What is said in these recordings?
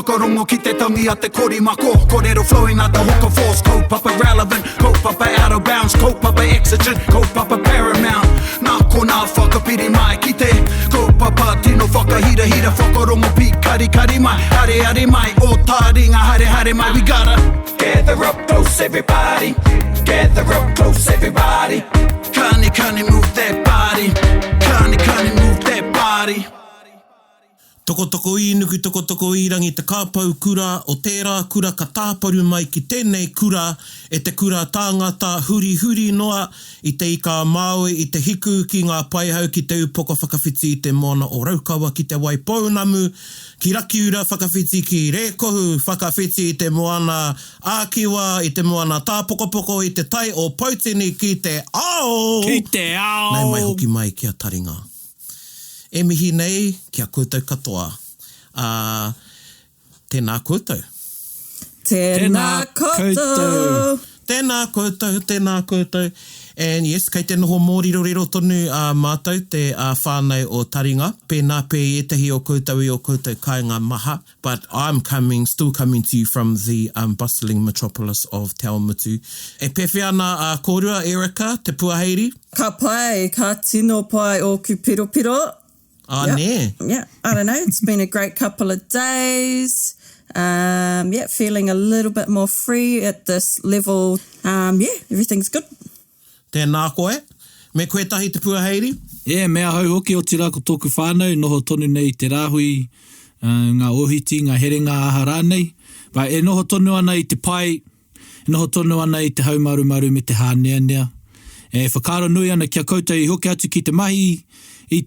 whakarongo ki te tangi a te korimako. Kōrero flowing out the hook of force. Kaupapa relevant, kaupapa out of bounds, kaupapa exigent, kaupapa paramount. Nā kona whakapiri mai ki te kaupapa tino whakahira hira whakarongo pi kari kari mai. Hare hare mai, o Taringa hare hare mai. We gotta gather up close everybody. Gather up close everybody. Kani move that body. Kani move that body. Toko toko i nuku toko toko i rangi te kāpau kura o tērā kura ka tāparu mai ki tēnei kura e te kura tāngata huri huri noa i te ika Māui i te hiku ki ngā paihau ki te upoko whakawhiti i te moana o Raukawa ki te Waipounamu ki Rakiura whakawhiti ki Rekohu whakawhiti i te moana Ākiwa i te moana Tāpokopoko i te tai o Pautini ki te ao. Ki te ao. Nei mai hoki mai kia Taringa. E mihi nei, kia koutou katoa. Tēnā koutou. Tēnā koutou. Tēnā koutou, tēnā koutou. And yes, kei te noho mōriro rero tonu mātou te whānau o Taringa. Pēnā pē etahi o koutou kāinga maha. But I'm still coming to you from the bustling metropolis of Te Awamutu. E pewhi ana kōrua, Erika, te puaheiri? Ka pai, ka tino pai o ku piro piro. Yeah, I don't know. It's been a great couple of days. Feeling a little bit more free at this level. Everything's good. Tēnā koe. Me koe tahi te puaheiri? Mea hau hoki o te rā ko tōku whānau, noho tonu nei te rāhui, ngā ohiti, ngā herenga aha rānei. But e noho tonu ana i te pai, e noho tonu ana i te haumarumaru me te hāneanea. E whakaro nui ana kia koutou i hoki atu ki te mahi, i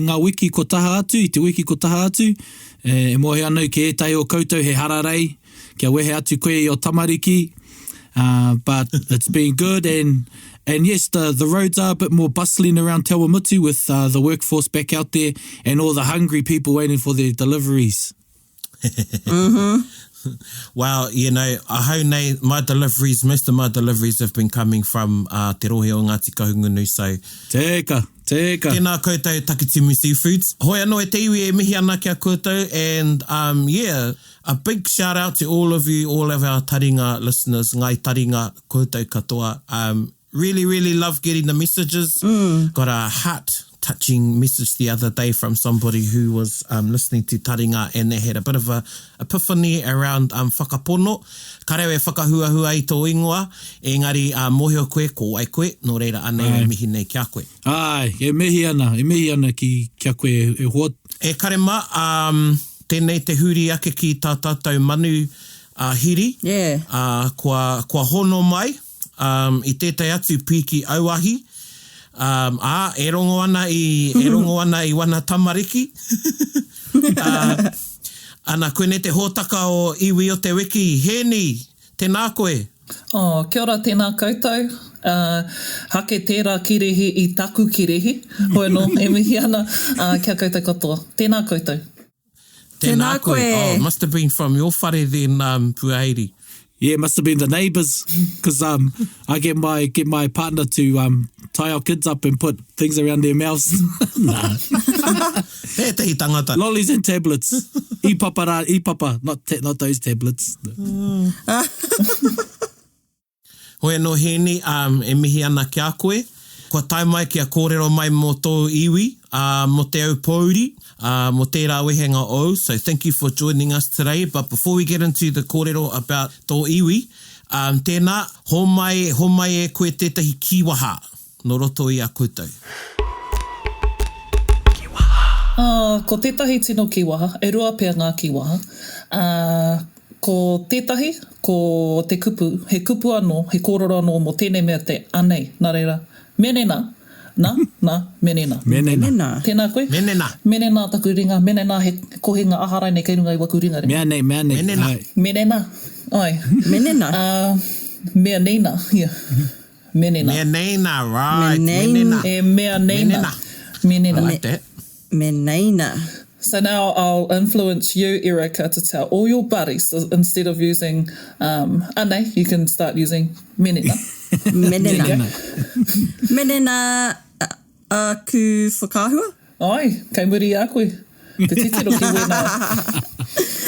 ngā wiki ko taha atu, i te wiki ko taha atu, e mohe anau ki etahi o koutou he hararei, kia wehe atu koe i o tamariki, but it's been good, and yes, the roads are a bit more bustling around Te Awamutu with the workforce back out there, and all the hungry people waiting for their deliveries. Well, you know, ahau nei, most of my deliveries have been coming from te rohe o Ngāti Kahungunu, so... Tēka. Tēnā koutou Takitimu Seafoods. Hoi anō e te iwi e mihi ana kia koutou, and a big shout out to all of you, all of our Taringa listeners, ngai Taringa koutou katoa. Really, really love getting the messages. Got a heart-touching message the other day from somebody who was listening to Taringa, and they had a bit of a epiphany around whakapono. Ka reo e whakahuahua i tō ingoa, engari mohi o koe, ko ai koe, nō reira anei e mihi nei kia koe. Ai, e mihi ana ki kia koe e hoa. E karema, tēnei te huri ake ki tā tātou manu hiri. Yeah. Kua hono mai, i tētai atu piki auahi. E rongo ana i wana tamariki. Ana koene te hōtaka o iwi o te wiki. Heeni, tēnā koe. Kia ora tēnā koutou. Hake tērā kirehi i taku kirehi. Hoi no, e mihi ana kia koutou katoa. Tēnā koutou. Tēnā koe. Oh, must have been from your whare then, Puaheiri. Yeah, must have been the neighbours, because I get my partner to tie our kids up and put things around their mouths. Nah. Tētahi tangata. Lollies and tablets. I-papa, not those tablets. Hoi anō Heeni, e mihi ana kia koe. Kua tai mai kia kōrero mai mo tō iwi, mo te Aupōuri, mo tērā wehenga o. So thank you for joining us today. But before we get into the kōrero about tō iwi, tēnā, ho mai e koe tētahi kiwaha, no roto i a koutou. Ko tētahi tino kiwaha, e rua pēr ngā kiwaha. Ko tētahi, ko te kupu, he kupu anō, he kōrero anō mo tēnei mea te anei, nā reira. Menena. Menena. Tēnā koe? Menena taku ringa. Menena he kohinga aharai nei kei runga i waku ringa. Mea nei. Menena. Ai. Menena. Mea neina. Yeah. Menena. Mea neina, right. Menena. E mea neina. Menena. I like that. Menena. So now I'll influence you, Erika, to tell all your buddies, instead of using ane, you can start using menena. Menena ku whakahua? Ai, kei muri a koe. Te titiro ki wena.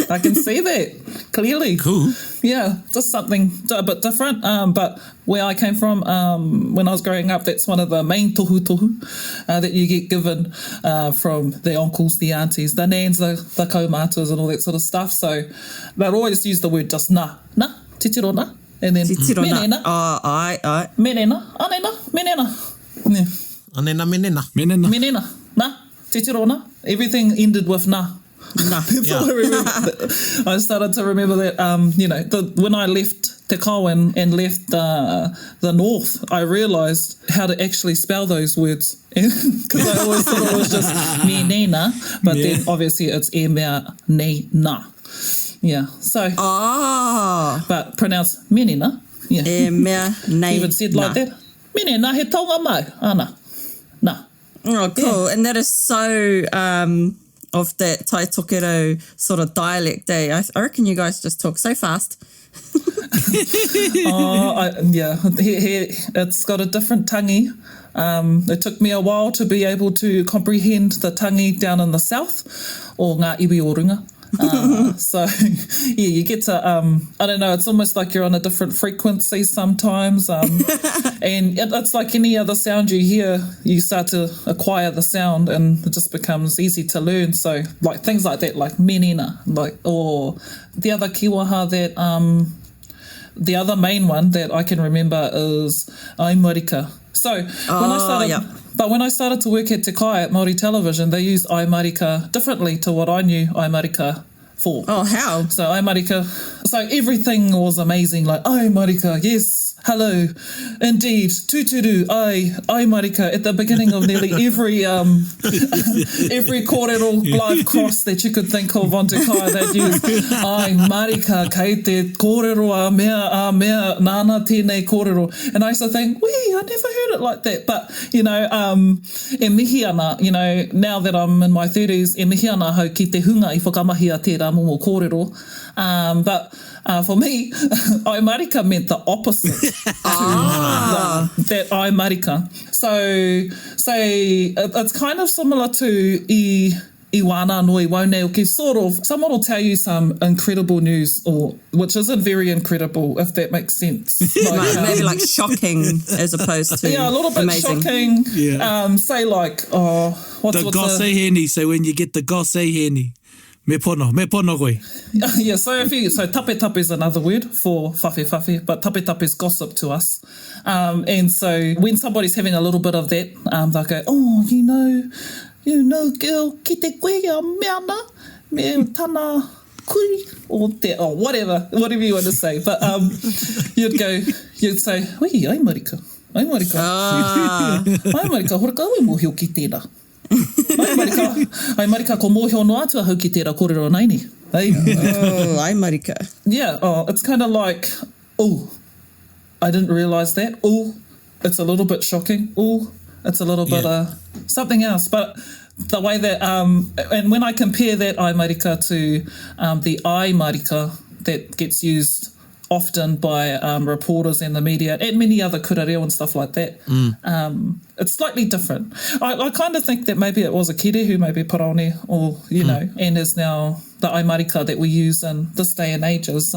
I can see that clearly. Cool. Yeah, just something a bit different. But where I came from, when I was growing up, that's one of the main tohu that you get given from the uncles, the aunties, the nans, the kaumātuas and all that sort of stuff. So they'll always use the word just na, titiro na, and then menena. Oh, ai. Menena, anena, menena. Yeah. Anena menena. Menena, na, titiro na. Everything ended with na. Nah. That's all I remember. I started to remember that, when I left Te Kao and left the north, I realised how to actually spell those words. Because I always thought it was just me nena, but then obviously it's e mea ne na. Yeah, so. Oh. But pronounced menena. Yeah. E mea nei Even said like that. Menena he taonga mai. Ana. Na. Oh, cool. Yeah. And that is so of that Tai Tokero sort of dialect, eh? I reckon you guys just talk so fast. It's got a different tangi. It took me a while to be able to comprehend the tangi down in the south, or ngā iwi o runga. So, yeah, you get to, I don't know, it's almost like you're on a different frequency sometimes. And it's like any other sound you hear, you start to acquire the sound and it just becomes easy to learn. So, like things like that, like menena, or the other kiwaha that, the other main one that I can remember is aimarika. So, when I started to work at Te Kai at Māori Television, they used aimarika differently to what I knew aimarika for. Oh, how? So aimarika, so everything was amazing, like aimarika, yes, hello, indeed, tuturu, aimarika, at the beginning of nearly every kōrero live cross that you could think of on Te Kai, they'd use aimarika, kei te kōrero a mea, nāna tēnei kōrero. And I used to think, I never heard it like that. But, e mihi ana, now that I'm in my 30s, e mihi ana hau ki te hunga I whakamahi a tērā momo kōrero. But for me, aimarika meant the opposite to that aimarika. So it's kind of similar to I wana no I wone, okay, sort of, someone will tell you some incredible news, which isn't very incredible, if that makes sense. Maybe like shocking as opposed to a little bit amazing. Shocking. Yeah. Say like, what's the gosse Heeni, so when you get the gosse Heeni, me pono koe. Yeah, so tape is another word for whawhi, but tape is gossip to us. And so when somebody's having a little bit of that, they'll go, you know, girl, ki te koe a meana, me tana kui, or whatever you want to say. But you'd say, wei, aimarika. Aimarika, horaka aue mōhio ki tēnā. Aimarika, ko mōhio no atua hau ki tērā kōrero nei ni. Hey. Oh, aimarika. Yeah, it's kind of like, I didn't realise that. It's a little bit shocking. It's a little bit something else. But the way that, and when I compare that aimarika to the aimarika that gets used often by reporters and the media and many other kurareo and stuff like that, it's slightly different. I kind of think that maybe it was a kere who maybe paraone or, and is now the aimarika that we use in this day and age is,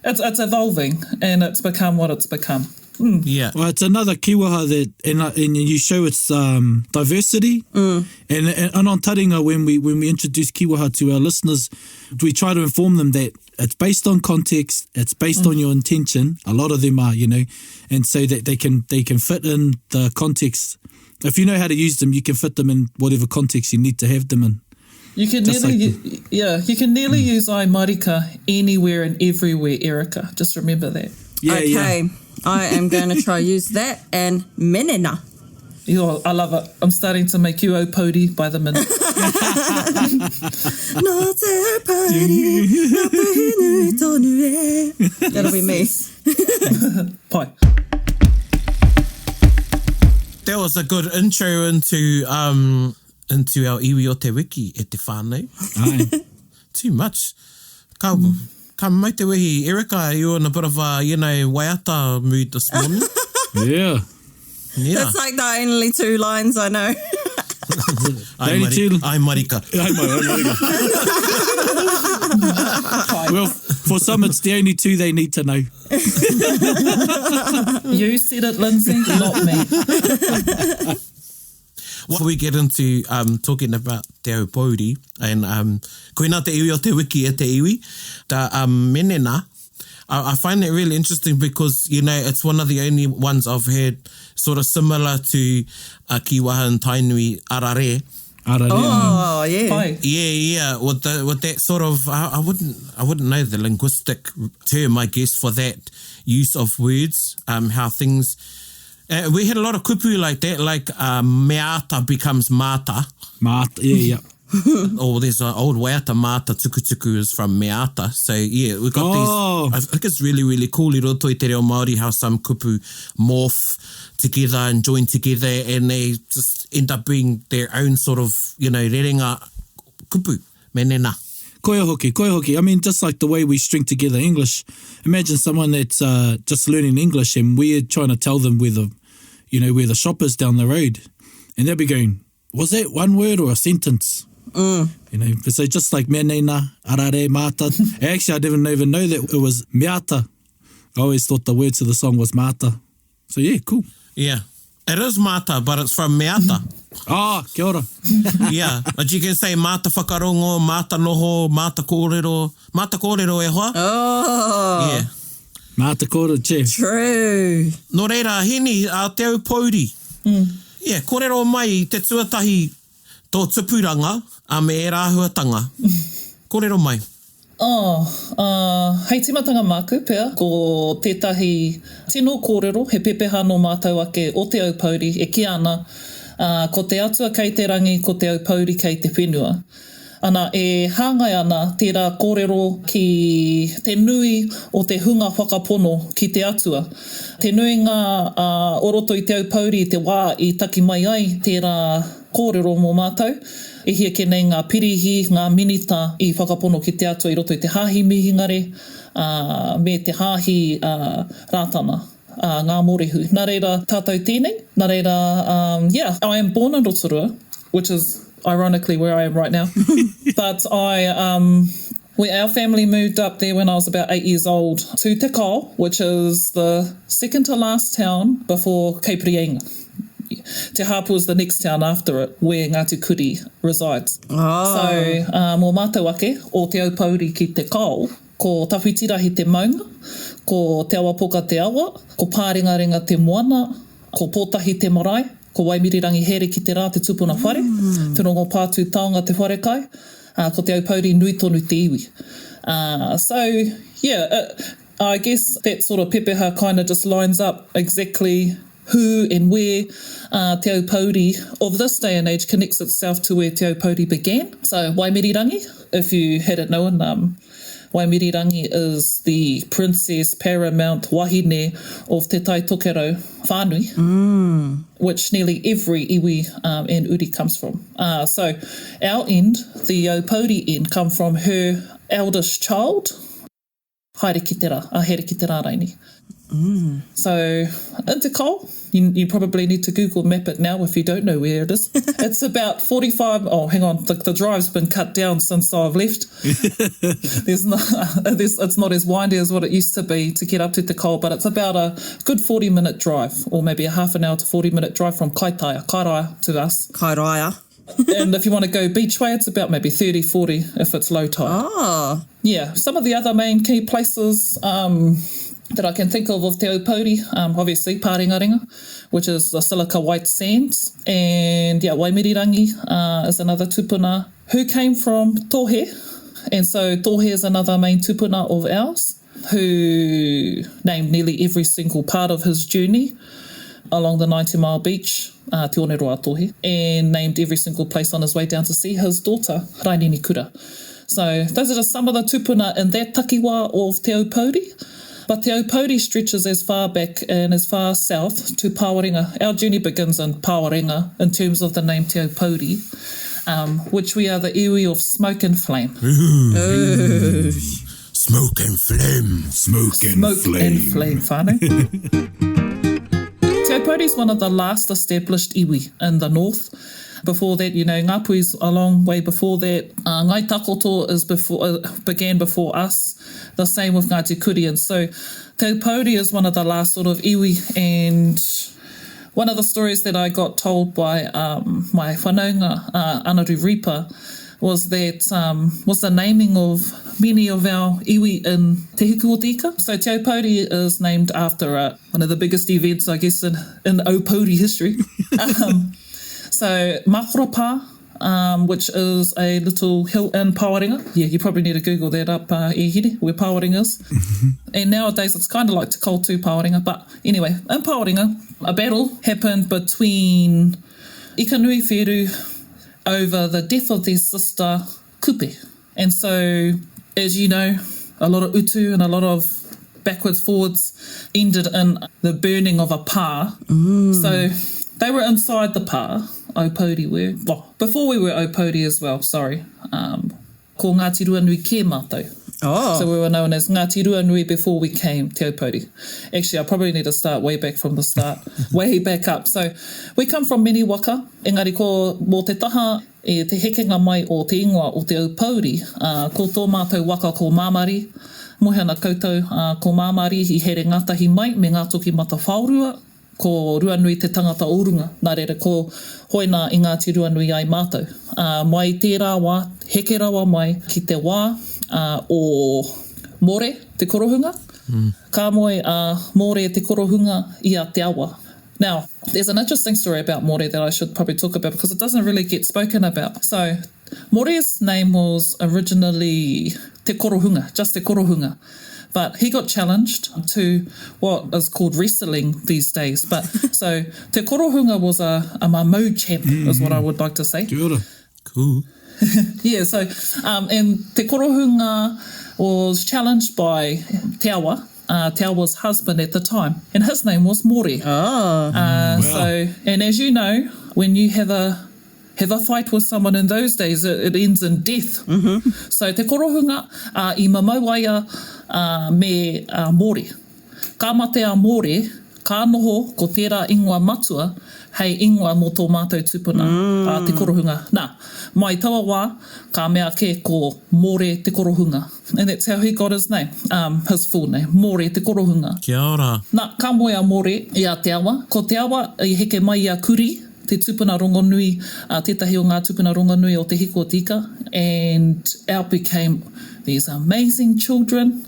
it's evolving and it's become what it's become. Yeah. Well, it's another kiwaha that, and you show its diversity. And on Taringa, when we introduce kiwaha to our listeners, we try to inform them that it's based on context, it's based on your intention. A lot of them are, and so that they can fit in the context. If you know how to use them, you can fit them in whatever context you need to have them in. You can nearly use aimarika anywhere and everywhere, Erica. Just remember that. Yeah, okay. I am going to try use that and menena. I love it. I'm starting to make you Aupōuri by the minute. That'll be me. Pai. That was a good intro into our iwi o te wiki e te whānau. Aye. Too much. Ka mai te wehi, Erica, you're in a bit of a, waiata mood this morning. Yeah. That's like the only two lines I know. Aimarika. For some, it's the only two they need to know. You said it, Lindsay, not me. Before we get into talking about te Aupōuri, and koina te iwi o te wiki e te iwi, ta menena, I find it really interesting because, you know, it's one of the only ones I've heard sort of similar to Kiwaha and Tainui arare. Oh, yeah. Hi. Yeah. With that sort of, I wouldn't know the linguistic term, I guess, for that use of words, how things. We had a lot of kupu like that, like meata becomes mata. Mata, yeah. Or there's an old waiata mata tukutuku is from meata. So yeah, we've got these. I think it's really, really cool. I roto i te reo Māori how some kupu morph together and join together and they just end up being their own sort of, you know, rerenga kupu, menena. Koia hoki. I mean, just like the way we string together English. Imagine someone that's just learning English and we're trying to tell them where the shop is down the road. And they'll be going, was that one word or a sentence? You know, so just like menena, arare, mata. Actually, I didn't even know that it was meata. I always thought the word to the song was mata. So yeah, cool. Yeah. It is mata, but it's from meata. Kia ora. Yeah, but you can say mata whakarongo, mata noho, mata kōrero. Mata kōrero e hoa? Oh. Yeah. Mata kōrero, che. True. Nō reira, Heeni, te Aupōuri. Yeah, kōrero mai te tuatahi tō Tipuranga, me e rāhuatanga. Kōrero mai. Hei timatanga māku pēr, ko tētahi tino kōrero, he pepeha no mātou ake o te Aupōuri, e ki ana, ko te atua kei te rangi, ko te Aupōuri kei te whenua. Ana e hāngai ana tērā kōrero ki te nui o te hunga whakapono ki te atua. Te nuinga oroto i te Aupōuri i te wā i taki mai ai tērā kōrero mō mātou. E hia ke nei ngā pirihi, ngā minita i whakapono ki te atua i roto i te hāhi mihingare, me te hāhi rātana, ngā morehu. Nā reira, tātou tēnei. Nā reira, yeah, I am born in Rotorua, which is ironically where I am right now. But our family moved up there when I was about 8 years old to Te Kao, which is the second to last town before Cape Reinga. Te Hapu is the next town after it, where Ngāti Kuri resides. Oh. So, mō mātou ake, o te Aupōuri ki te Kao, ko tawhitirahi te maunga, ko te awa poka te awa, ko pārengarenga te moana, ko pōtahi te marae, ko waimirirangi here ki te rā te tupuna whare, te rongo pātū taonga te whare kai, ko te Aupōuri nui tonu te iwi. So, yeah, I guess that sort of pepeha kind of just lines up exactly who and where te Aupōuri of this day and age connects itself to where te Aupōuri began. So, Waimirirangi, if you hadn't known, Waimirirangi is the princess paramount wahine of te Tai Tokero whānui, which nearly every iwi and uri comes from. So, our end, the Aupōuri end, come from her eldest child, Haere ki te rā, Here ki te rā raini. So, in Te Kao, you probably need to Google map it now if you don't know where it is. It's about 45... Oh, hang on. The drive's been cut down since I've left. It's not as windy as what it used to be to get up to Te Kao, but it's about a good 40-minute drive, or maybe a half an hour to 40-minute drive from Kairaia to us. Kairaia. And if you want to go beach way, it's about maybe 30, 40 if it's low tide. Oh. Yeah, some of the other main key places... that I can think of Te Aupōuri, obviously Pārengarenga, which is the Silica White Sands, and yeah, Waimirirangi is another tupuna who came from Tohe, and so Tohe is another main tupuna of ours, who named nearly every single part of his journey along the 90-mile beach, Te Oneroa Tohe, and named every single place on his way down to see his daughter, Rainini Kura. So those are just some of the tupuna in that takiwā of Te Aupōuri. But Te Aupōuri stretches as far back and as far south to Pawarenga. Our journey begins in Pawarenga in terms of the name Te Aupōuri, which we are the iwi of smoke and flame. Ooh. Smoke and flame. Smoke and flame, whānau. Te Aupōuri is one of the last established iwi in the north. Before that, you know, Ngāpui's a long way before that. Ngai Takoto began before us. The same with Ngāti Kuri. And so Te Aupōuri is one of the last sort of iwi, and one of the stories that I got told by my whanaunga, Anaru Ripa, was the naming of many of our iwi in Te Hiku o Te Ika. So Te Aupōuri is named after one of the biggest events, I guess, in Aupōuri history. So Makorapā, which is a little hill in Pawaringa. Yeah, you probably need to Google that up, Heeni, where Pawaringa is. And nowadays it's kind of like Te Kautū Pawaringa. But anyway, in Pawaringa, a battle happened between Ikanui Wheru over the death of their sister Kupe. And so, as you know, a lot of utu and a lot of backwards forwards ended in the burning of a pā. So they were inside the pā, Aupōuri were. Well, before we were Aupōuri as well, sorry. Ko Ngāti Ruanui ke mātou. Oh. So we were known as Ngāti Ruanui before we came Te Aupōuri. Actually, I probably need to start way back from the start, way back up. So we come from many waka. Engari ko mō te taha e te hekenga mai o te ingoa o te Aupōuri. Ko tō mātou waka ko Māmari. Mohana koutou ko Māmari i here ngātahi mai me ngā toki mata whaurua. Ko Ruanui te tangata orunga. Nā reira, ko hoina i Ngāti Ruanui ai mātou. Mai tērā wā, heke rawa mai ki te wā o More, te korohunga. Ka moe More te korohunga i a te awa. Now, there's an interesting story about More that I should probably talk about because it doesn't really get spoken about. So, More's name was originally te korohunga, just te korohunga. But he got challenged to what is called wrestling these days. But so te korohunga was a mamau champ, is what I would like to say. Kia ora. Cool. Yeah, so and te korohunga was challenged by Te Awa, Te Awa's husband at the time, and his name was More. Oh. So, and as you know, when you have a fight with someone in those days, it ends in death. So te korohunga i mamauaia me More. Ka mate a More, ka noho ko tērā ingoa matua, hei ingoa mō tō mātou tupuna te korohunga. Nā, mai taua wā, ka mea ke ko More te korohunga. And that's how he got his name, his full name, More te korohunga. Kia ora. Nā, ka moe a More i a te awa. Ko te awa i heke mai a Kuri, te tupuna rongonui, tētahi o ngā tupuna rongonui o te Hiku o Te Ika, and out became these amazing children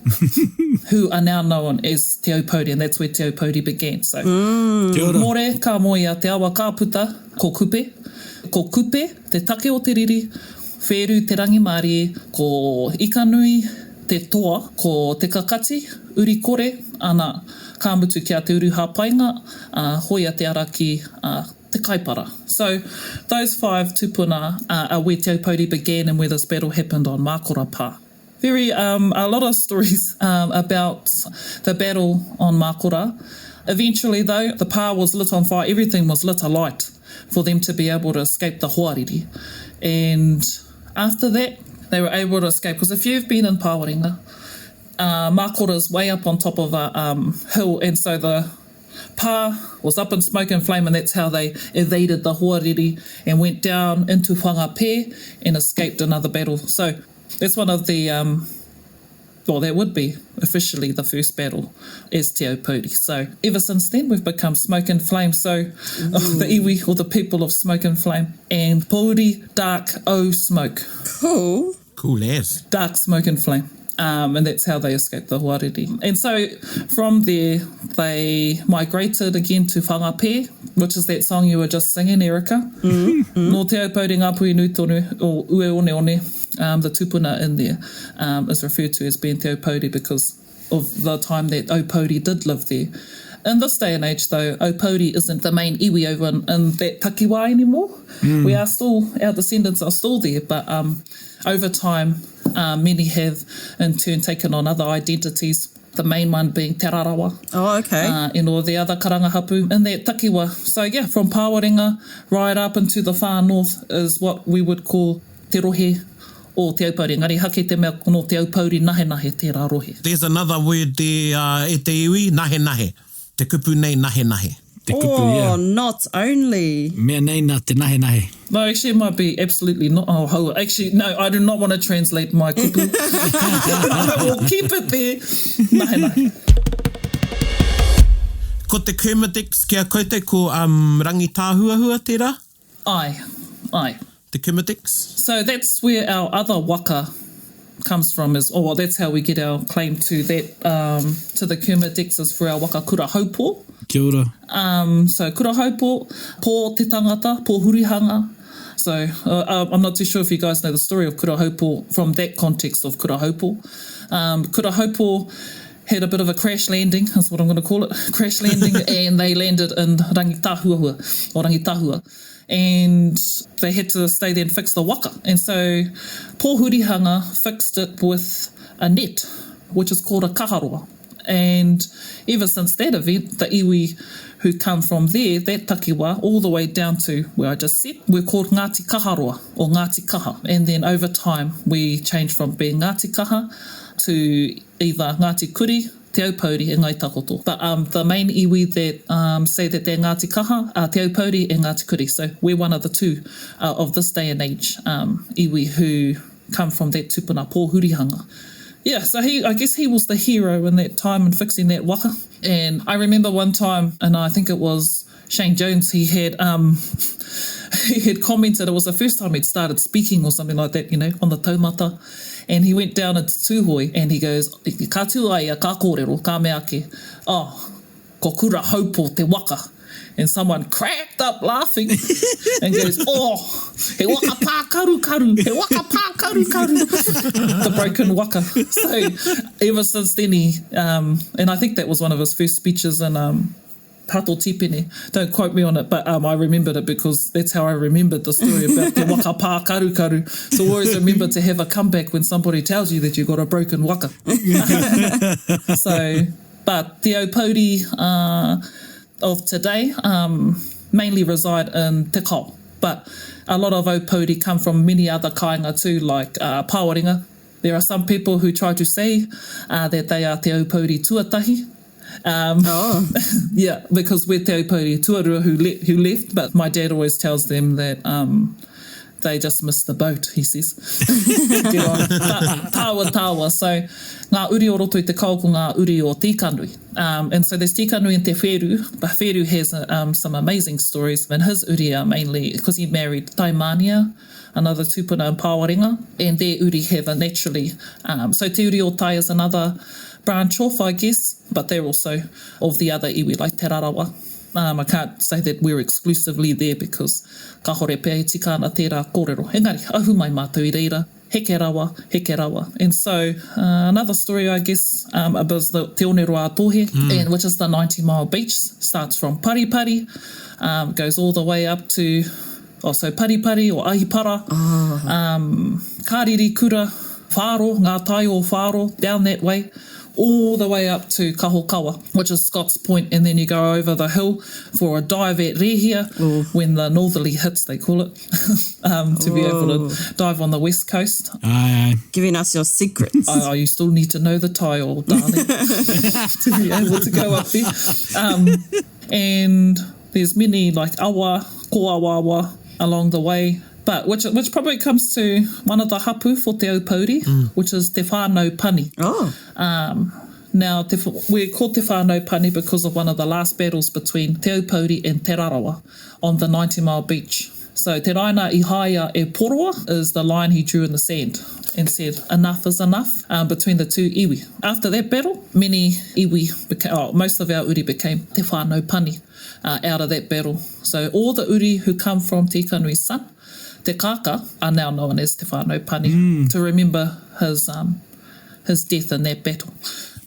who are now known as Te Aupōuri, and that's where Te Aupōuri began. So, More, ka moe a te awa kāputa, ko Kupe. Ko Kupe, te take o te riri, Wheru te rangi mārie, ko Ikanui, te toa, ko te kakati, uri kore, ana kāmutu kia te uru hāpainga, hoia te araki, te kaipara. So those 5 tupuna are where Te Aupōuri began and where this battle happened on Makorapā. A lot of stories about the battle on Makora. Eventually though, the pā was lit on fire, everything was lit alight for them to be able to escape the hoariri. And after that, they were able to escape. Because if you've been in Pawaringa, Makora's way up on top of a hill, and so the pā was up in smoke and flame, and that's how they evaded the hoariri and went down into Whangapē and escaped another battle. So that's one of the, that would be officially the first battle as Te Aupōuri. So ever since then, we've become smoke and flame. So the iwi, or the people of smoke and flame, and Pōuri, dark, smoke. Cool. Cool as. Dark smoke and flame. And that's how they escaped the hoariri. And so from there, they migrated again to Whangapē, which is that song you were just singing, Erica. No Te Aupōuri Ngāpuhi Nui Tonu, or Ue One One, the tupuna in there is referred to as being Te Aupōuri because of the time that Aupōuri did live there. In this day and age, though, Aupōuri isn't the main iwi over in that takiwā anymore. We are still, our descendants are still there, but over time, many have in turn taken on other identities, the main one being Te Rarawa. Oh, okay. And all the other karangahapu in that takiwā. So yeah, from Pawaringa right up into the far north is what we would call Te Rohe o Te Aupōuri. Ngari hake te mea no Te Aupōuri nahe nahe te rā rohe. There's another word there e te iwi, nahe nahe. Te kupu nei nahe nahe. Te kupu, yeah. Not only. Mea nei nā te nahe nahe. No, actually, it might be absolutely not. Oh, haua. Actually, no, I do not want to translate my kupu. I will keep it there. Nahe nahe. Ko te Kermadix kia koutou ko rangi tāhuahua tērā? Ai. The Kermadix? So that's where our other waka comes from, or that's how we get our claim to that, to the Kermadix is for our waka kura haupō. Kia ora. So kura haupō, pō te tangata, pō hurihanga. So I'm not too sure if you guys know the story of kura haupō from that context of kura haupō. Kura haupō had a bit of a crash landing, that's what I'm going to call it, crash landing, and they landed in Rangitāhuahua, or Rangitahua. And they had to stay there and fix the waka. And so Pō Hurihanga fixed it with a net, which is called a kaharoa. And ever since that event, the iwi who come from there, that takiwa, all the way down to where I just said, we're called Ngāti Kaharoa, or Ngāti Kaha. And then over time, we changed from being Ngāti Kaha to either Ngāti Kuri, Te Aupōuri e Ngai Takoto. But the main iwi that say that they're Ngāti Kaha are Te Aupōuri and Ngāti Kuri. So we're one of the two of this day and age iwi who come from that tupuna Pō Hurihanga. Yeah, so I guess he was the hero in that time in fixing that waka. And I remember one time, and I think it was Shane Jones, he had commented, it was the first time he'd started speaking or something like that, on the taumata. And he went down into Tūhoi and he goes, ka tua ia ka kōrero, ka mea ke, ko kura haupō te waka. And someone cracked up laughing and goes, he waka pā karu karu, he waka pā karu karu. The broken waka. So ever since then he, and I think that was one of his first speeches in Pato Tipene. Don't quote me on it, but I remembered it because that's how I remembered the story about the waka pā karu karu. So always remember to have a comeback when somebody tells you that you've got a broken waka. So, but the Aupōuri of today mainly reside in Te Kao, but a lot of Aupōuri come from many other kāinga too, like Pāwaringa. There are some people who try to say that they are Te Aupōuri tuatahi. Yeah, because we're Te Aupōuri tuarua who left, but my dad always tells them that they just missed the boat, he says. Get on. Tāua. So, ngā uri o roto i te kao ko ngā uri o Tikanui. And so there's Tikanui and Te Wheru, but Wheru has some amazing stories. And his uri are mainly, because he married Taimania, another tupuna in Pāwaringa, and their uri have a naturally, so Te Uri o Tai is another branch off, I guess, but they're also of the other iwi, like Te Rarawa. I can't say that we're exclusively there because ka hore pēr he tikana tērā kōrero. Engari, ahu mai mātou I reira, heke rawa. And so another story, I guess, about the Te Oneroa Atohe, and which is the 90-mile beach, starts from Paripari, goes all the way up to, so Paripari or Ahipara, Kāriri Kura, Whāro, ngā tai o Whāro, down that way, all the way up to Kahokawa, which is Scott's Point, and then you go over the hill for a dive at Rehia, when the northerly hits, they call it, to be able to dive on the west coast. Aye. Giving us your secrets. You still need to know the tile, darling, to be able to go up there. And there's many, like awa, koawawa, along the way, but which probably comes to one of the hapu for Te Aupōuri, which is Te Whānau Pani. Now, we're called Te Whānau Pani because of one of the last battles between Te Aupōuri and Te Rarawa on the 90-mile beach. So Te Raina I Haia e Poroa is the line he drew in the sand and said, enough is enough, between the two iwi. After that battle, many iwi, most of our uri became Te Whānau Pani out of that battle. So all the uri who come from Tikanui's son, Te Kaka, are now known as Te Whānau Pani, to remember his death in that battle.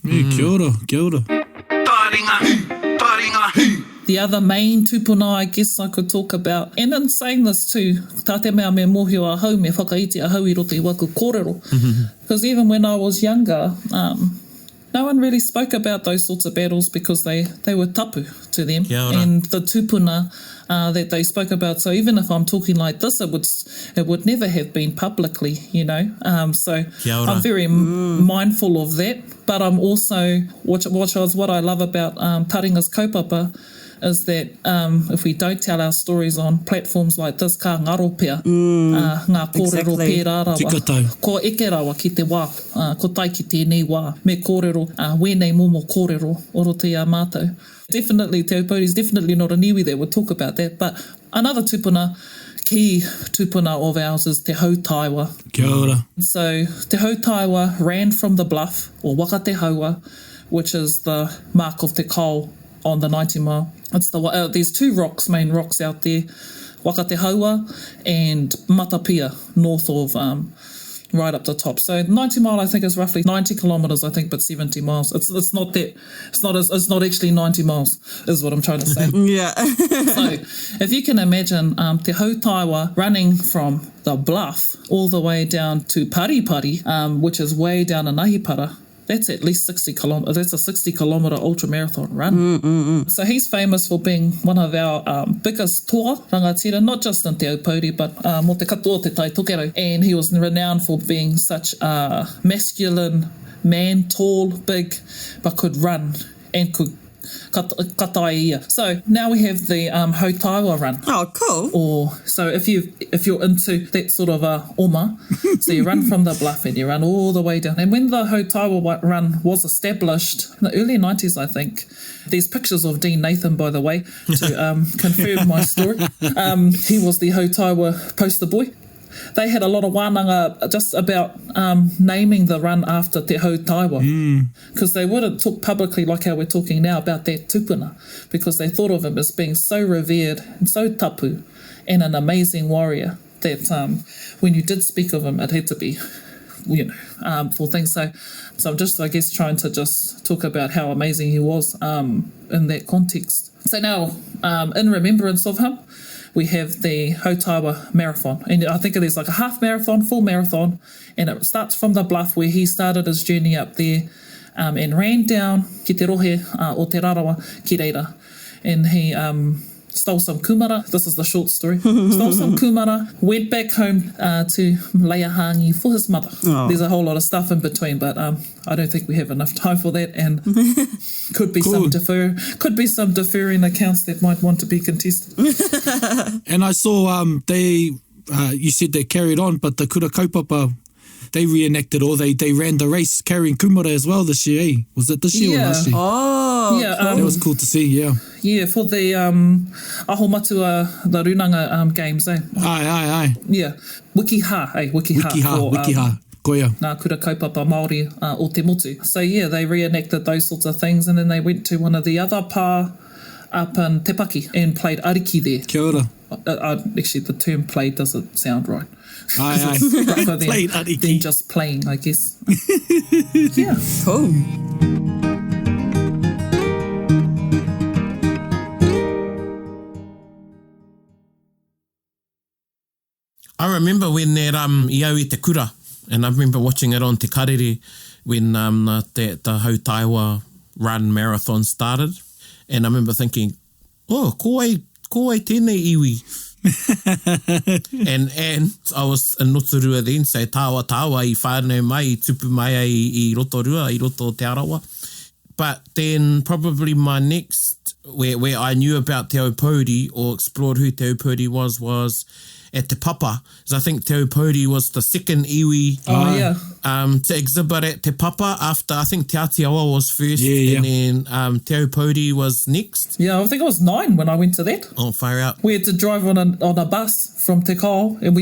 Kia ora. Taringa. The other main tupuna, I guess I could talk about, and in saying this too, tā te mea me mohio a hau, me whakaiti a hau I roto I waku kōrero. Because even when I was younger, no one really spoke about those sorts of battles because they were tapu to them. And the tupuna that they spoke about, so even if I'm talking like this, it would never have been publicly, So I'm very mindful of that. But I'm also, which is what I love about Taringa's kaupapa, is that if we don't tell our stories on platforms like this, ka ngaro pia, ngā kōrero pē rārawa. Tika tau. Ko eke rawa ki te wā, ko tai ki tēnei wā, me kōrero, wēnei momo kōrero, oro te mātou. Definitely, Te Aupōuri is definitely not a niwi that would talk about that, but another tupuna, key tupuna of ours is Te Hautaiwa. Kia ora. So Te Hautaiwa ran from the bluff, or Waka Te Haua, which is the mark of Te Kao on the 90 mile. It's there's two main rocks out there, Waka Te Haua and Matapia, north of right up the top. So 90 mile, I think, is roughly 90 kilometres, I think, but 70 miles. It's not actually 90 miles, is what I'm trying to say. Yeah. So if you can imagine Te Hautaiwa running from the bluff all the way down to Paripari, which is way down in Ahipara, that's at least 60 kilometres. That's a 60 kilometre ultra marathon run. So he's famous for being one of our biggest toa rangatira, not just in Te Aupōuri, but mo te katoa te tai tokerau. And he was renowned for being such a masculine man, tall, big, but could run and could katai ia. So now we have the Hautaiwa run. Oh, cool. Or so if you're into that sort of oma, so you run from the bluff and you run all the way down. And when the Hautaiwa run was established in the early 90s, I think, there's pictures of Dean Nathan, by the way, to confirm my story. He was the Hautaiwa poster boy. They had a lot of wānanga just about naming the run after Te Hautaiwa, because they wouldn't talk publicly like how we're talking now about that tupuna, because they thought of him as being so revered and so tapu and an amazing warrior that when you did speak of him, it had to be, for things. So I'm just, I guess, trying to just talk about how amazing he was in that context. So now, in remembrance of him, we have the Hautaiwa Marathon. And I think it is like a half marathon, full marathon, and it starts from the bluff where he started his journey up there and ran down ki te rohe o te rarawa ki reira. And he stole some kumara. This is the short story. Stole some kumara, went back home to Leiahangi for his mother. Oh. There's a whole lot of stuff in between, but I don't think we have enough time for that, and could be some deferring accounts that might want to be contested. And I saw you said they carried on, but the Kura Kaupapa, they reenacted, or they ran the race carrying kumara as well this year, eh? Was it this year or last year? Oh, yeah, that was cool to see, yeah. Yeah, for the Aho Matua, the Runanga games, eh? Aye. Yeah, Wiki ha. Wiki ha. Koia. Nā kura kaupapa Māori o te motu. So yeah, they reenacted those sorts of things, and then they went to one of the other pā up in Te Paki and played ariki there. Kia ora. Actually, the term played doesn't sound right. Aye. Rather Played ariki. than just playing, I guess. Yeah. Cool. I remember when that iau I te kura, and I remember watching it on Te Karere when the Hautaiwa run marathon started, and I remember thinking, oh, ko ai tēnei iwi. and I was in Rotorua then, so tāua I whānau mai, I tupu mai I Rotorua, I roto te arawa. But then probably my next, where I knew about Te Aupōuri or explored who Te Aupōuri was at Te Papa. So I think Te Aupōuri was the second iwi to exhibit at Te Papa after, I think Te Atiawa was first, and then Te Aupōuri was next. Yeah, I think I was 9 when I went to that. Oh, far out. We had to drive on a bus from Te Kao, and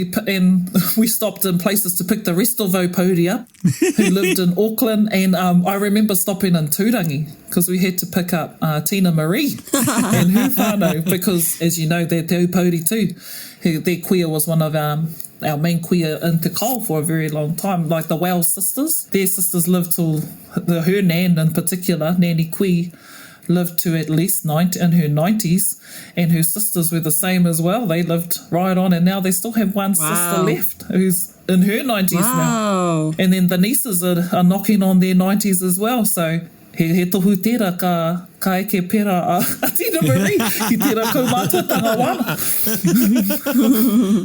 we stopped in places to pick the rest of Aupōuri up, who lived in Auckland, and I remember stopping in Tūrangi, because we had to pick up Tina Marie and her whānau, because, as you know, they're Te Aupōuri too. Their kuia was one of our main kuia in Te Kao for a very long time, like the Wells sisters. Their sisters lived till, her nan in particular, Nani Kui, lived to at least in her 90s, and her sisters were the same as well. They lived right on, and now they still have one sister left who's in her 90s now. And then the nieces are knocking on their 90s as well, so he tohu tērā ka eke pera a Tina Marie ki tērā kaumātuatanga wana.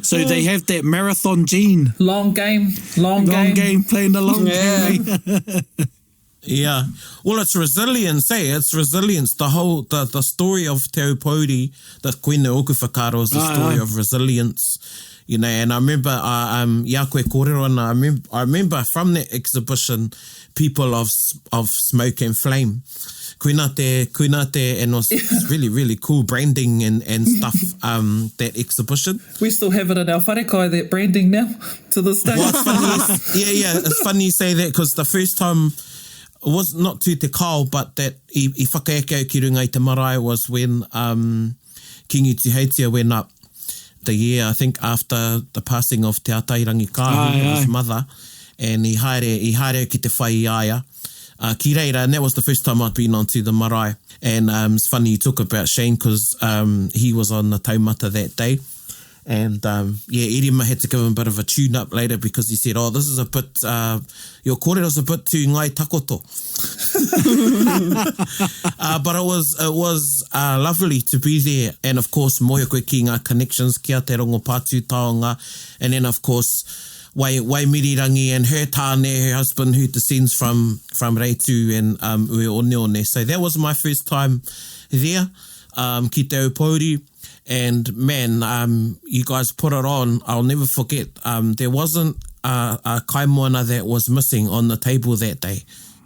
So they have that marathon gene. Long game. Long game, playing the long game. Yeah. Well, it's resilience, eh? It's resilience. The story of Te Aupōuri, the koine oku whakaro is the story of resilience. You know, and I remember, ia koe kōrero ana, I remember from that exhibition, people of smoke and flame. Kuina te, and it was really, really cool branding and stuff, that exhibition. We still have it in our wharekai, that branding now, to this day. Well, it's funny, it's funny you say that, because the first time, it was not tū te kao, but that I whakaekau ki runga i te marae was when Kingi Tuheitia went up the year, I think, after the passing of Te Atairangi Kāhu, his mother, and I haere ki te whai aia. Ki reira, and that was the first time I'd been onto the marae. And it's funny you talk about Shane, because he was on the taumata that day. And Irima had to give him a bit of a tune-up later, because he said, this is a bit, your kōrero's a bit too ngai takoto. But it was lovely to be there. And of course, moia koe ki ngā connections kia te rongo pātū taonga. And then of course, Wai Mirirangi and her tāne, her husband, who descends from Reitu and Ue Oneone. So that was my first time there, ki te Aupōuri. And man, you guys put it on. I'll never forget. There wasn't a kaimoana that was missing on the table that day.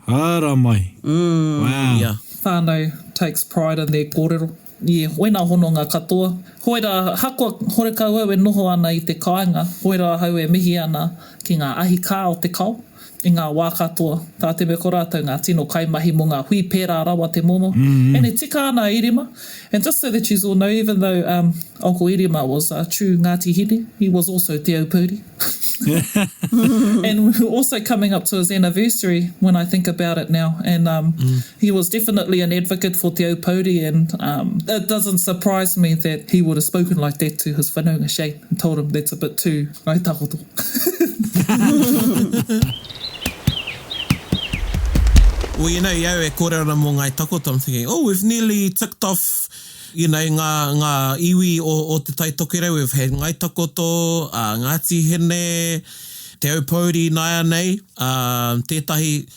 Ara mai. Wow. Yeah. Whānau takes pride in their kōrero. Yeah, wena hono ngā katoa. Hoira, hakua horekau au e noho ana i te kāinga. Hoira hau e mihi ana ki ngā ahi kā o te kao. I ngā wā katoa. Tā te me korātou ngā tino kaimahi mo ngā hui pērā rawa te momo. And e tika ana Irima. And just so that you all know, even though Uncle Irima was a true Ngāti Hine, he was also Te Aupōuri. And we're also coming up to his anniversary when I think about it now. And he was definitely an advocate for Te Aupōuri, and it doesn't surprise me that he would have spoken like that to his whanaunga Shane and told him that's a bit too ngai takoto. Well, you know, iau e kōrero mō ngai takoto, I'm thinking, we've nearly ticked off, you know, ngā iwi o te taitokere. We've had ngai takoto, Ngāti Hine, Te Aupōuri, nai anei, tētahi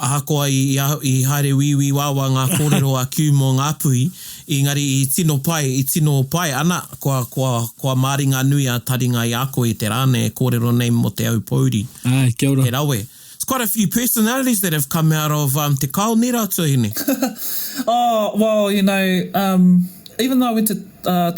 ahakoa i haere wiwi wawa ngā kōrero a kiu mō ngā pui, engari i tino pai ana, kua māringa nui a Taringa i a koe te rāne kōrero nei mo Te Aupōuri. Ai, kia ora. Te rawe. Quite a few personalities that have come out of te kao ni rātua hine. Well, you know, even though I went to Te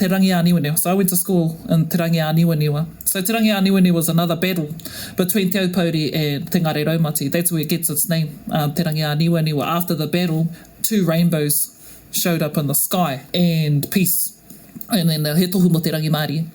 Rangi Aniwaniwa, so I went to school in Te Rangi Aniwaniwa. So Te Rangi Aniwaniwa was another battle between Te Aupōuri and Te Ngare Raumati. That's where it gets its name, Te Rangi Aniwaniwa. After the battle, 2 rainbows showed up in the sky, and peace. And then he tohu mo Te Rangi Māori.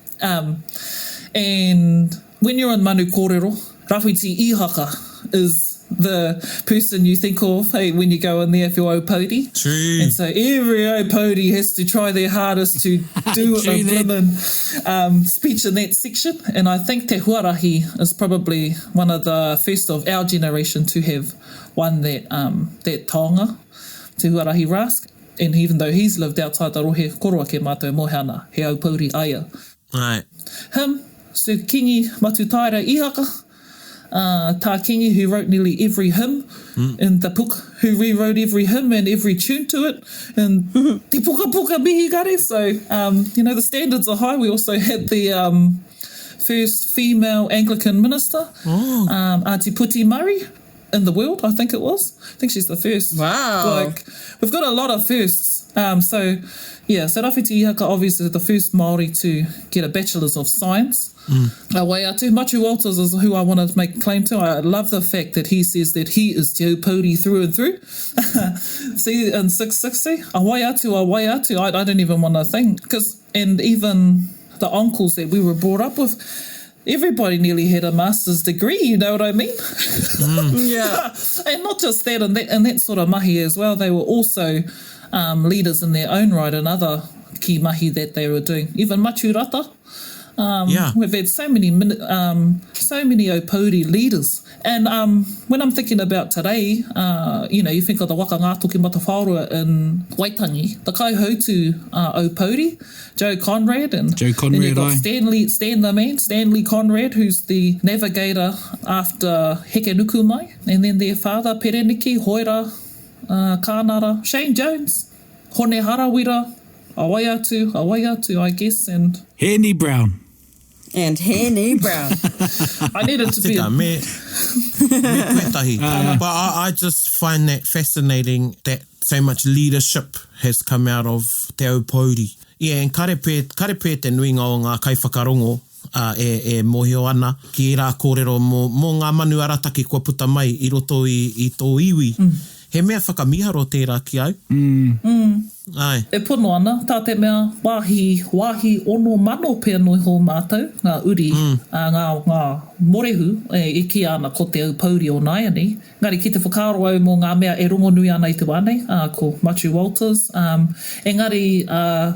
And when you're in manu kōrero, Rawhiti Ihaka is the person you think of, hey, when you go in there for your Aupōuri. True. And so every Aupōuri has to try their hardest to do a blimmin' speech in that section. And I think Te Huarahi is probably one of the first of our generation to have won that taonga, Te Huarahi Rask. And even though he's lived outside the rohe, koroa ke mātou mohana, he Aupōuri aia. Right. Him, Sir Kingi Matutaira Ihaka, Tā Kingi, who wrote nearly every hymn in the book, who rewrote every hymn and every tune to it, and Te Puka Puka Mihi Kare. So, you know, the standards are high. We also had the first female Anglican minister, Auntie Puti Murray, in the world, I think it was. I think she's the first. Wow. Like, we've got a lot of firsts. So Rawhiti Ihaka, obviously the first Māori to get a Bachelor's of Science. Waiatu. Machu Walters is who I want to make claim to. I love the fact that he says that he is Te Aupōuri through and through. See, in 660, Waiatu, I don't even want to think. And even the uncles that we were brought up with, everybody nearly had a master's degree, you know what I mean? Yeah. And not just that, and that sort of mahi as well. They were also leaders in their own right in other ki mahi that they were doing. Even Machu Rata, We've had so many Aupōuri leaders. And when I'm thinking about today, you think of the waka ngātoki matawhaurua in Waitangi, the kaihautu Aupōuri, Joe Conrad, and then you've got Stanley Conrad, who's the navigator after Heke Nukumai, and then their father, Pereniki, Hoira, Kānara, Shane Jones, Hone Harawira, Awaiatu, I guess, and... Heeni Brown. And Heeni Brown. I needed to be... me koetahi. But I just find that fascinating that so much leadership has come out of te Aupōuri. Yeah, and karepe te nuinga o ngā kaiwhakarongo e mohio ana ki rā kōrero mō ngā manu arataki kua puta mai I roto I tō iwi. He mea whakamiharo tērā ki au. Ai. E pono ana, tā te mea wāhi ono mano pēr noi ho mātou, ngā uri, ngā morehu, e ki ana ko te Aupōuri o Naiani. Ngari ki te whakaaro au mō ngā mea e rongo nui ana I te wane, ko Machu Walters. Engari,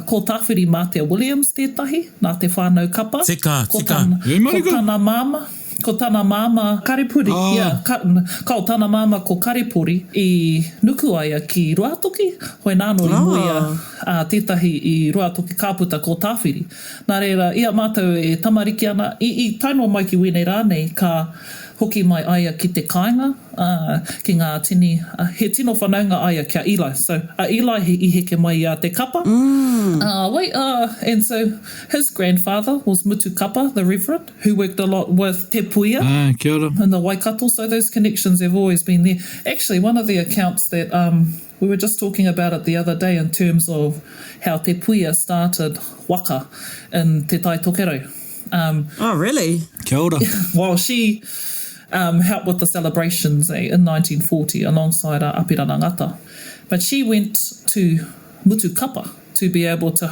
ko tāwhiri Mātea Williams tētahi, nā te whānau kapa. Tika. Ko tāna māma. Ko tāna māma karipuri, ko tāna māma ko karipuri I nukuaia ki Ruatoki, hoi nāno I muia tētahi I Ruatoki kāputa ko tāwhiri. Nā reira, ia mātou e tamariki ana, I tainoa mai ki wene rānei ka hoki mai aia ki te kāinga, ki ngā tini, he tino whanaunga aia kia Eli. So, Eli I heke mai te kapa. And so his grandfather was Mutu Kapa, the Reverend, who worked a lot with Te Puia Kia ora. and the Waikato. So those connections have always been there. Actually, one of the accounts that we were just talking about it the other day in terms of how Te Puia started waka in Te Tai Tokero. Oh, really? Kia ora. While she helped with the celebrations in 1940 alongside Apirana Ngata. But she went to Mutu Kapa to be able to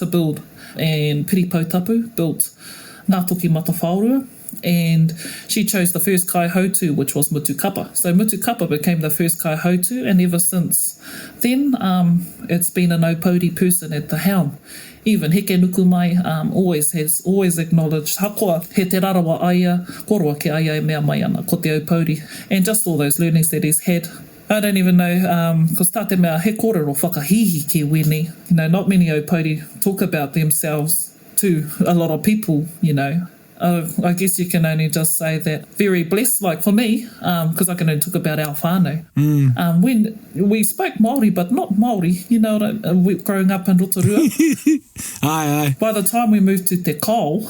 build, and Piri Poutapu built Ngā Toki Matawhaurua, and she chose the first kaihautu, which was Mutu Kapa. So Mutu Kapa became the first kaihautu, and ever since then, it's been an Aupōuri person at the helm. Even Heke Nukumai always acknowledged hakoa he te rarawa aia, koroa ke aia e mea mai ana, ko te Aupōuri, and just all those learnings that he's had. I don't even know, because tā te mea he kōrero whakahihi ki wene. Not many Aupōuri talk about themselves to a lot of people, I guess you can only just say that very blessed, like for me, because I can only talk about our whānau. When we spoke Māori, but not Māori, growing up in Rotorua. Aye. By the time we moved to Te Kao,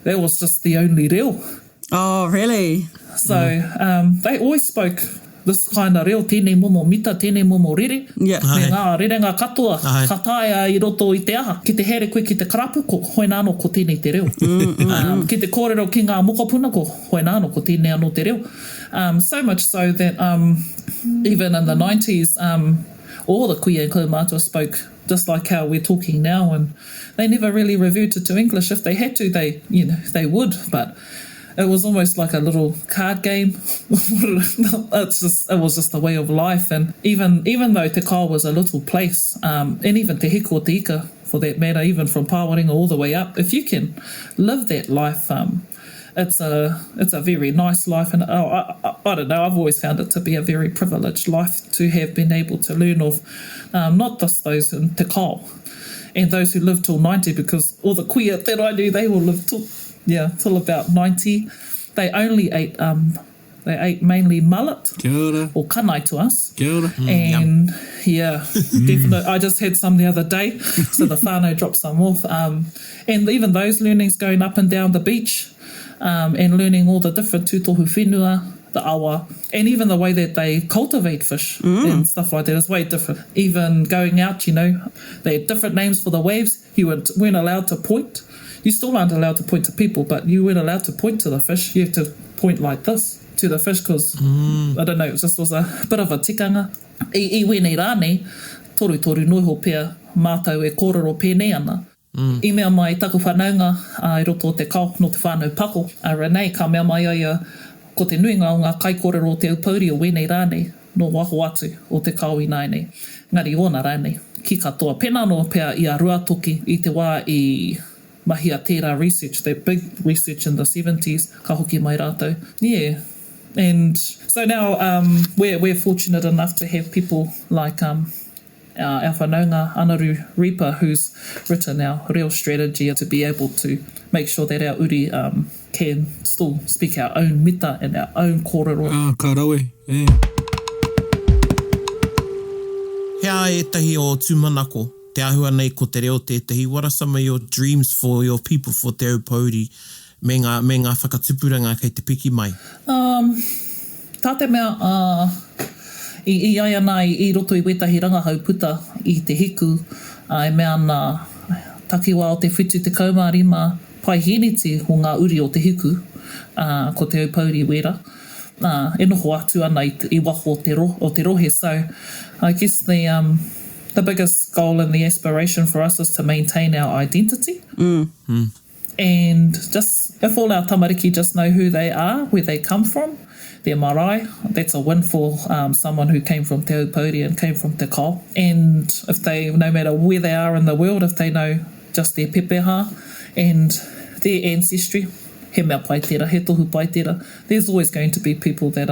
that was just the only reo. Oh, really? So they always spoke this kind of reo, tēnei momo mita, tēnei momo rere. Yeah. Me ngā rerenga katoa, ka taia I roto I te aha. Ki te here koe ki te karapu, ko hoi nāno ko tēnei te reo. Ki te kōrero ki ngā mokopuna, ko hoi nāno ko tēnei anō te reo. So much so that even in the 90s, all the kuia and kaumātua spoke just like how we're talking now, and they never really reverted to English. If they had to, they would, but it was almost like a little card game. It was just a way of life. And even though Te Kao was a little place, and even Te Heko o Te Ika, for that matter, even from Pawaringa all the way up, if you can live that life, it's a very nice life. And I don't know, I've always found it to be a very privileged life to have been able to learn of not just those in Te Kao and those who live till 90, because all the kuia that I knew, they will live till about 90. They only ate mainly mullet or kanai to us. And definitely. I just had some the other day, so the whānau dropped some off. And even those learnings going up and down the beach, and learning all the different tūtohu whenua, the awa, and even the way that they cultivate fish and stuff like that is way different. Even going out, they had different names for the waves. You weren't allowed to point. You still aren't allowed to point to people, but you weren't allowed to point to the fish. You have to point like this to the fish because, I don't know, it just was a bit of a tikanga. I wēnei rānei, toru noiho pēr mātou e kōrero pēnei ana. I mea mai taku whanaunga I roto o Te Kao no te whānau pako. Renei, ka mea mai aia ko te nuinga o ngā kaikōrero o te Aupōuri o wēnei rānei no waho atu o Te Kao I Nainei. Ngari ona rānei, ki katoa. Pēnā no pēr I a Ruatoki I te wā I mahi a tērā research, that big research in the 70s, ka hoki mai rātou. Yeah. And so now we're fortunate enough to have people like our whanaunga Anaru Reaper, who's written our real strategy to be able to make sure that our uri can still speak our own mita and our own kōrero. Ka rawe, Hea etahi o tūmanako, te ahua nei ko te reo tētahi. What are some of your dreams for your people, for te Aupōuri, me ngā whakatupuranga kei te piki mai? Tāte mea i ai ana i roto i wetahi rangahau puta i te hiku, e mea ana takiwa o te whitu te kaumārima pai heneti o ngā uri o te hiku, ko te Aupōuri wera. E noho atu ana i waho o te rohe. So I guess the biggest goal and the aspiration for us is to maintain our identity. And just, if all our tamariki just know who they are, where they come from, their marae, that's a win for someone who came from te Aupōuri and came from te kao. And if they, no matter where they are in the world, if they know just their pepeha and their ancestry, he mea paitera, he tohu paitera, there's always going to be people that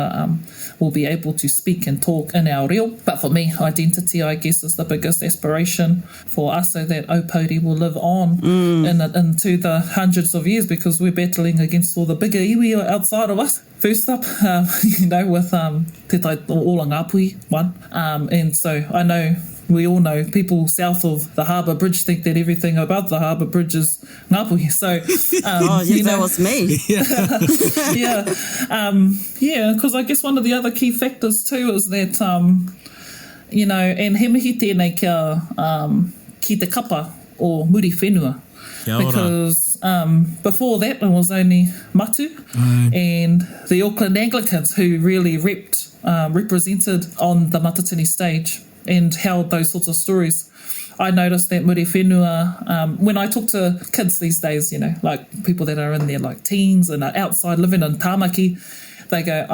will be able to speak and talk in our reo. But for me, identity, I guess, is the biggest aspiration for us, so that Aupōuri will live on into the hundreds of years, because we're battling against all the bigger iwi outside of us. First up, with te tai o Ngāpui one. And so I know, we all know, people south of the Harbour Bridge think that everything above the Harbour Bridge is Ngāpui. So, that was me. Because I guess one of the other key factors too is that, and he mihi tēnei ki te kapa o muri whenua. Because before that it was only Matu and the Auckland Anglicans who really represented on the Matatini stage and held those sorts of stories. I noticed that muri whenua, when I talk to kids these days, like people that are in their like teens and are outside living in Tāmaki, they go,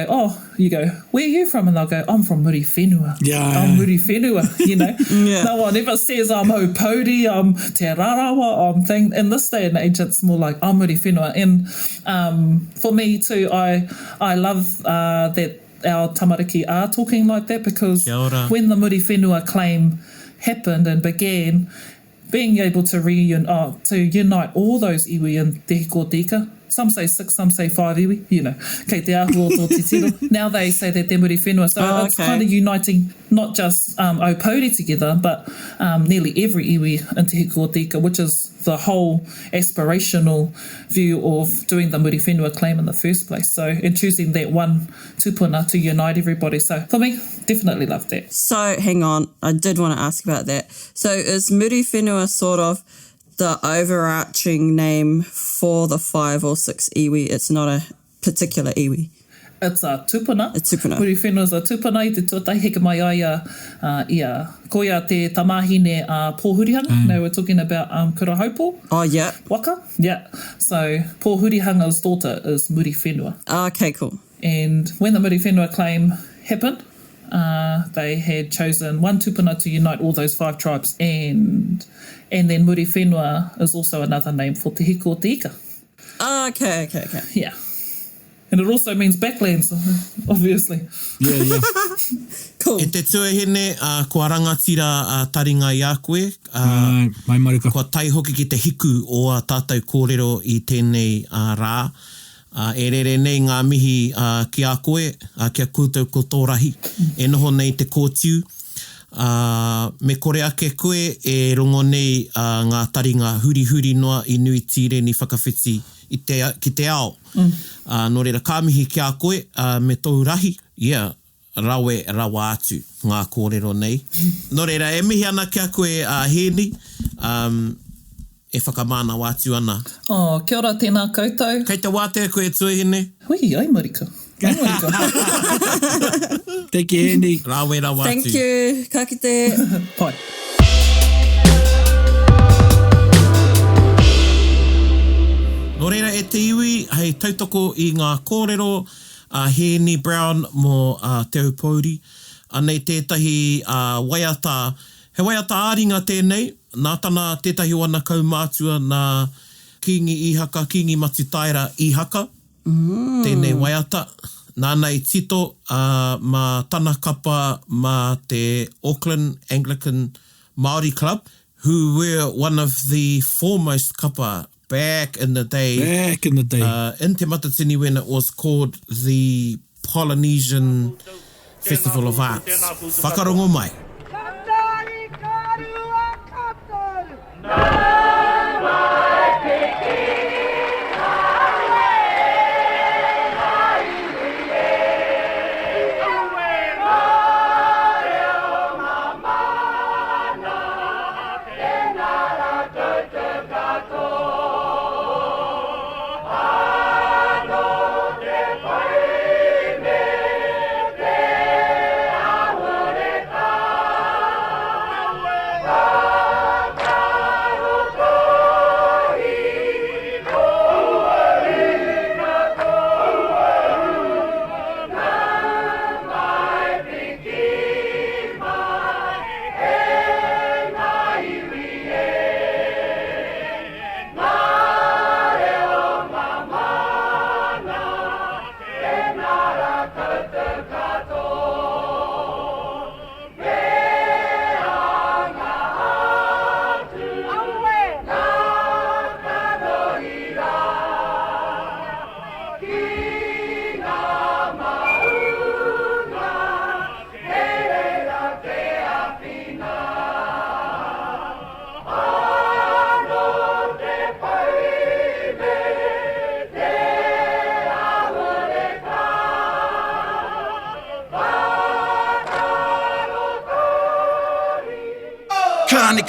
oh, you go, where are you from? And they'll go, I'm from muri whenua. I'm muri whenua, No one ever says I'm Aupōuri, I'm te rarawa, I'm thing. In this day and age, it's more like I'm muri whenua. And for me too, I love that our tamariki are talking like that, because when the muri whenua claim happened and began, being able to unite all those iwi in te hiko tika, some say 6, some say 5 iwi, kei te ahu o tō te tiro. Now they say that they're muri whenua, so it's kind of uniting not just Aupōuri together, but nearly every iwi in te hiko tika, which is the whole aspirational view of doing the muri whenua claim in the first place. So, and choosing that one tupuna to unite everybody. So, for me, definitely love that. So, hang on, I did want to ask about that. So, is muri whenua sort of the overarching name for the 5 or 6 iwi? It's not a particular iwi. It's a tupuna. A tupuna. Muri whenua is a tupuna i te tuatai heke mai ai koia te tamahine pōhurihanga. Now we're talking about kurahaupo. Oh, yeah. Waka. Yeah. So pōhurihanga's daughter is muri whenua. Okay, cool. And when the muri whenua claim happened, they had chosen one tupuna to unite all those 5 tribes. And then muri whenua is also another name for te hiko o te ika. Okay. Yeah. And it also means backlands, obviously. Yeah. Cool. E te tuahine, kua rangatira taringa i a koe. Mai marika. Kua tai hoki ki te hiku o a tātou kōrero i tēnei rā. E rere nei ngā mihi ki a koe, kia koutou ko tō rahi. E noho nei te kōtiu. Me kore ake koe e rongo nei ngā taringa huri noa i nui tīre ni whakawhiti ki te ao. Nō reira kāmihi ki a koe me tōu rahi, rawa atu ngā kōrero nei. Nō reira e mihi ana ki a koe Heeni, e whakamāna wātu ana. Kia ora tēnā koutou. Kei te wātea koe tuahine. Hui, ai marika. Thank you, Heeni. Rawe rawa atu. Thank you. Ka kite. Pai. Nō reira e te iwi, hei tautoko i ngā kōrero Heeni Brown mō te Aupōuri. Anei tētahi waiata He waiata āringa tēnei, nā tana tētahi wana kaumātua nā kingi ihaka, kingi matutaira ihaka. Tēnei waiata. Nānei tito mā tana kapa mā te Auckland Anglican Māori Club, who were one of the foremost kapa back in the day. In Te Matatini when it was called the Polynesian Festival of Arts. Whakarongo mai.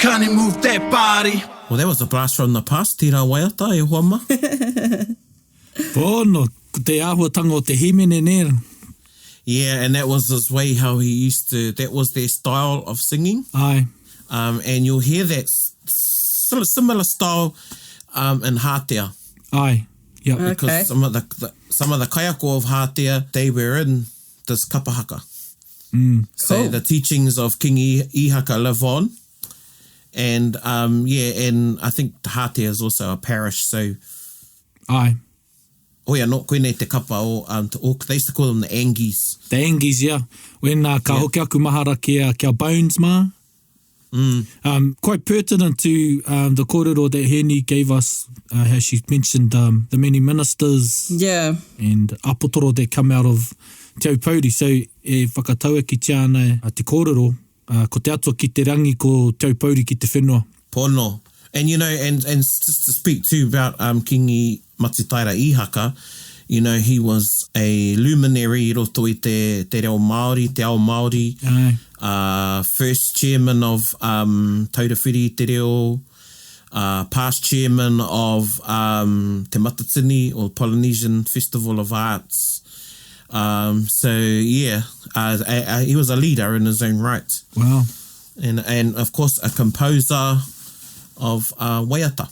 Kani move that body. Well, that was a blast from the past, tira waiata, e huama. Pono, te āhuatanga o te himene nera. Yeah, and that was his way how he used to, that was their style of singing. Aye. And you'll hear that similar style in Hātea. Aye. Yep. Because some of the kaiako of Hātea, they were in this kapahaka. So the teachings of King Ihaka live on. And and I think Hātea is also a parish, so aye. Oia, not koenei te kapa o they used to call them the Angies. The Angies, yeah. When ka hoki aku mahara kia bones ma. Quite pertinent to the kōrero that Heeni gave us, how she mentioned the many ministers and apotoro that come out of Te Aupōuri. So e whakataua ki tiana te kōrero, ko te atua ki te rangi ko Te Aupōuri ki te whenua. Pono. And you know, and just to speak too about Kingi Matutaira Ihaka, you know, he was a luminary I roto I te reo Māori, te ao Māori. First chairman of Taurewhiri te reo, past chairman of Te Matatini or Polynesian Festival of Arts. So yeah, he was a leader in his own right. Wow. And of course a composer of waiata.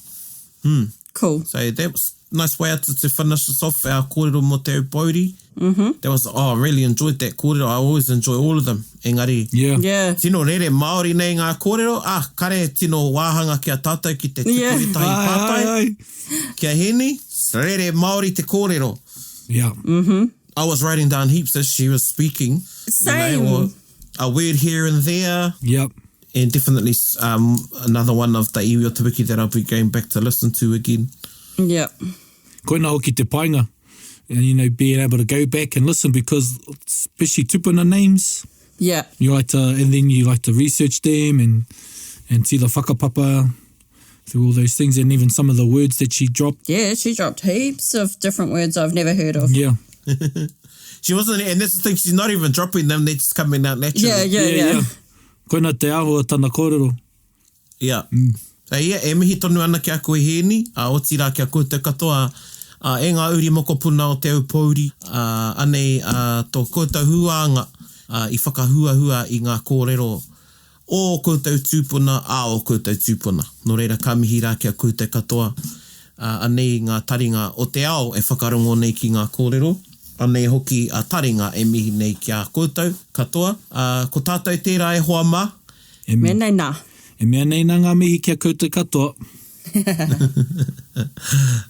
Cool. So that was nice waiata to finish us off our kōrero mo Te Aupōuri. That was, I really enjoyed that kōrero. I always enjoy all of them. Engari. Yeah. Tino rere Māori nei ngā kōrero. Kare tino wāhanga kia tātou ki te tikuri tahi pātai. Kia Heeni, rere Māori te kōrero. Yeah. I was writing down heaps as she was speaking. Same. You know, or a word here and there. Yep. And definitely another one of the iwi o te wiki that I'll be going back to listen to again. Yep. Koina hoki te painga. And, you know, being able to go back and listen because especially tupuna names. Yeah. You like to, and then you like to research them and see the whakapapa through all those things and even some of the words that she dropped. Yeah, she dropped heaps of different words I've never heard of. Yeah. She wasn't, and that's the thing, she's not even dropping them, they're just coming out naturally. Yeah. Koina te ahua tana kōrero. Yeah. So yeah, e mihi tonu ana ki a koe Heeni, o tira ki a koe te katoa, e ngā uri mokopuna o Te Aupōuri, anei tō koutou huanga, I whakahuahua I ngā kōrero o koutou tūpuna, o koutou tūpuna. No reira ka mihi rā ki a koe te katoa, anei ngā taringa o te ao e whakarongo nei ki ngā kōrero, anei hoki a taringa e mihi nei ki a koutou katoa. Ko tātou tērā e hoa mā, Mea nei nā. E mea nei nā ngā mihi kia koutou katoa.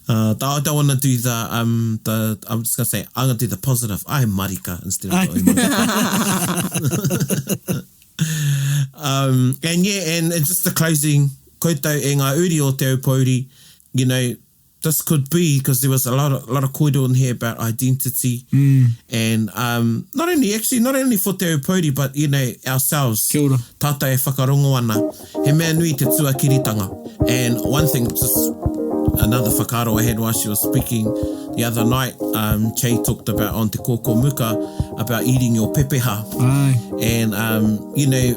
I don't want to do I'm just going to say, I'm going to do the positive. Ai marika instead of oi marika. And just the closing, koutou e ngā uri o te Aupōuri, you know, this could be because there was a lot of kōrero in here about identity and not only for te Aupōuri, but you know, ourselves. Kia ora. Tata e whakarongo ana. He mea nui te tuakiritanga. And one thing, just another whakaro I had while she was speaking the other night, Che talked about on te kōkō muka about eating your pepeha. Ai. And, you know,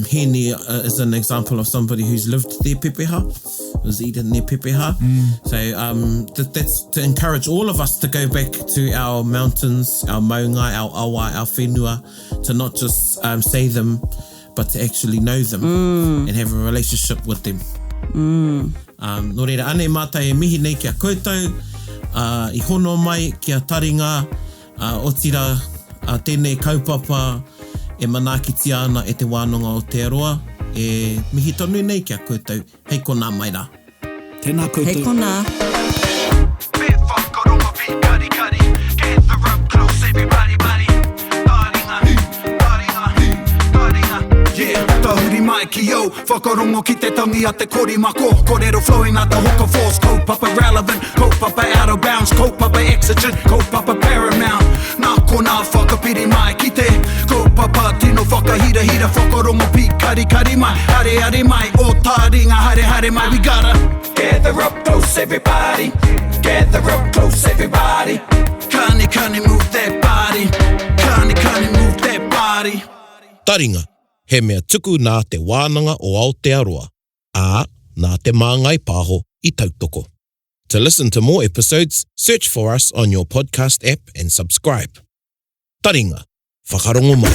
Heeni is an example of somebody who's lived their pepeha, was eating their pepeha. So that's to encourage all of us to go back to our mountains, our maunga, our awa, our whenua, to not just say them, but to actually know them and have a relationship with them. Nō reira, ane mātai e mihi nei kia koutou, I hono mai kia taringa, o tira tēnei kaupapa e manaakiti ana e te wānanga o te aroa, e mihi tonu nei kia koutou, hei kona mai rā. Tēnā koutou. Hei kona. Bit whakaronga pi kari kari, gather up close everybody buddy. Taringa, yeah, tahuri mai ki o, whakarongo ki te tangi a te korimako, kōrero flowing a te hoka force, kaupapa relevant, kaupapa out of bounds, kaupapa exigent, kaupapa paramount. Nā kona whakapiri mai ki te, kaupapa tino whakahira whakarongo pi kari kari mai, hare mai, o taringa hare mai, we gotta gather up close everybody, gather up close everybody. Kani move that body, kani move that body. Taringa, he mea tuku nā te wānanga o Aotearoa, ā nā te māngai pāho I tautoko. To listen to more episodes, search for us on your podcast app and subscribe. Taringa, whakarongo mai.